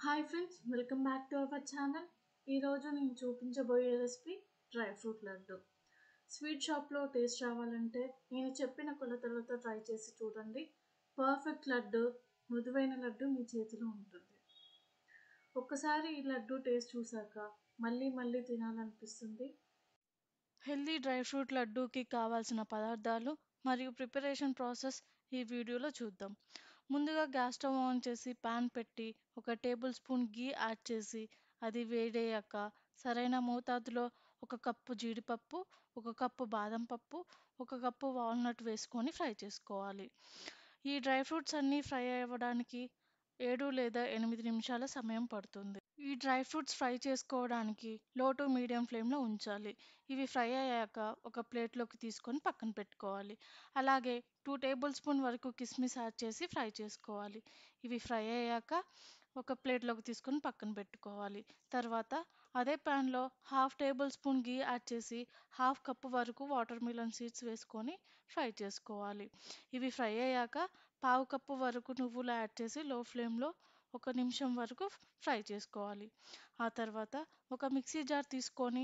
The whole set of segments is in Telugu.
Hi friends, welcome back to our channel. ఈరోజు నేను చూపించబోయే recipe dry fruit laddu. Sweet షాప్లో టేస్ట్ రావాలంటే నేను చెప్పిన కొలతలతో ట్రై చేసి చూడండి. పర్ఫెక్ట్ లడ్డు, మృదువైన లడ్డు మీ చేతిలో ఉంటుంది. ఒక్కసారి ఈ లడ్డు టేస్ట్ చూసాక మళ్ళీ మళ్ళీ తినాలనిపిస్తుంది. హెల్దీ డ్రై ఫ్రూట్ లడ్డూకి కావాల్సిన పదార్థాలు మరియు ప్రిపరేషన్ ప్రాసెస్ ఈ వీడియోలో చూద్దాం. ముందుగా గ్యాస్ స్టవ్ ఆన్ చేసి పాన్ పెట్టి 1 టేబుల్ స్పూన్ గీ యాడ్ చేసి అది వేడయ్యాక సరైన మోతాదులో 1 కప్పు జీడిపప్పు, 1 కప్పు బాదం పప్పు, 1 కప్పు వాల్నట్ వేసుకొని ఫ్రై చేసుకోవాలి. ఈ డ్రై ఫ్రూట్స్ అన్నీ ఫ్రై అవ్వడానికి 7 లేదా 8 నిమిషాల సమయం పడుతుంది. ఈ డ్రై ఫ్రూట్స్ ఫ్రై చేసుకోవడానికి లో టు మీడియం ఫ్లేమ్లో ఉంచాలి. ఇవి ఫ్రై అయ్యాక ఒక ప్లేట్లోకి తీసుకొని పక్కన పెట్టుకోవాలి. అలాగే 2 టేబుల్ స్పూన్ వరకు కిస్మిస్ యాడ్ చేసి ఫ్రై చేసుకోవాలి. ఇవి ఫ్రై అయ్యాక ఒక ప్లేట్లోకి తీసుకొని పక్కన పెట్టుకోవాలి. తర్వాత అదే ప్యాన్లో 1/2 టేబుల్ స్పూన్ గీ యాడ్ చేసి 1/2 కప్పు వరకు వాటర్ మిలన్ సీడ్స్ వేసుకొని ఫ్రై చేసుకోవాలి. ఇవి ఫ్రై అయ్యాక 1/2 కప్పు వరకు నువ్వులు యాడ్ చేసి లో ఫ్లేమ్లో 1 నిమిషం వరకు ఫ్రై చేసుకోవాలి. ఆ తర్వాత ఒక మిక్సీ జార్ తీసుకొని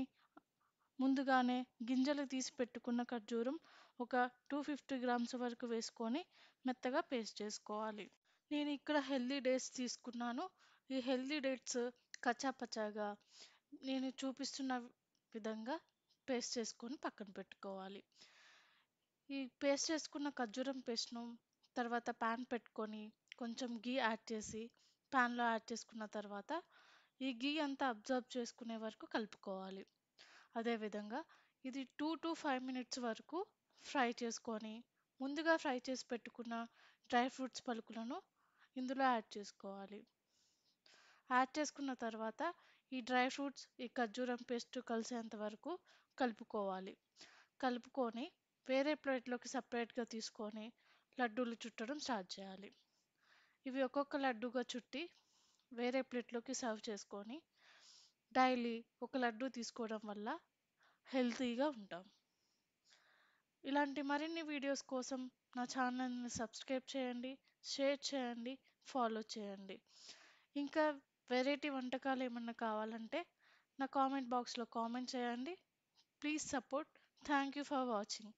ముందుగానే గింజలు తీసి పెట్టుకున్న ఖర్జూరం ఒక 250 గ్రామ్స్ వరకు వేసుకొని మెత్తగా పేస్ట్ చేసుకోవాలి. నేను ఇక్కడ హెల్దీ డేట్స్ తీసుకున్నాను. ఈ హెల్దీ డేట్స్ కచ్చాపచ్చాగా నేను చూపిస్తున్న విధంగా పేస్ట్ చేసుకొని పక్కన పెట్టుకోవాలి. ఈ పేస్ట్ చేసుకున్న ఖర్జూరం పేస్ట్ను తర్వాత ప్యాన్ పెట్టుకొని కొంచెం గీ యాడ్ చేసి ప్యాన్లో యాడ్ చేసుకున్న తర్వాత ఈ గీ అంతా అబ్జర్వ్ చేసుకునే వరకు కలుపుకోవాలి. అదేవిధంగా ఇది 2 to 5 మినిట్స్ వరకు ఫ్రై చేసుకొని ముందుగా ఫ్రై చేసి పెట్టుకున్న డ్రై ఫ్రూట్స్ పలుకులను ఇందులో యాడ్ చేసుకోవాలి. యాడ్ చేసుకున్న తర్వాత ఈ డ్రై ఫ్రూట్స్ ఈ ఖర్జూరం పేస్ట్ కలిసేంత వరకు కలుపుకోవాలి. కలుపుకొని వేరే ప్లేట్లోకి సపరేట్గా తీసుకొని లడ్డూలు చుట్టడం స్టార్ట్ చేయాలి. ఇవి ఒక్కొక్క లడ్డూగా చుట్టి వేరే ప్లేట్లోకి సర్వ్ చేసుకొని డైలీ ఒక లడ్డు తీసుకోవడం వల్ల హెల్తీగా ఉంటాం. ఇలాంటి మరిన్ని వీడియోస్ కోసం నా ఛానల్ని సబ్స్క్రైబ్ చేయండి, షేర్ చేయండి, ఫాలో చేయండి. ఇంకా వెరైటీ వంటకాలు ఏమన్నా కావాలంటే నా కామెంట్ బాక్స్లో కామెంట్ చేయండి. Please support. Thank you for watching.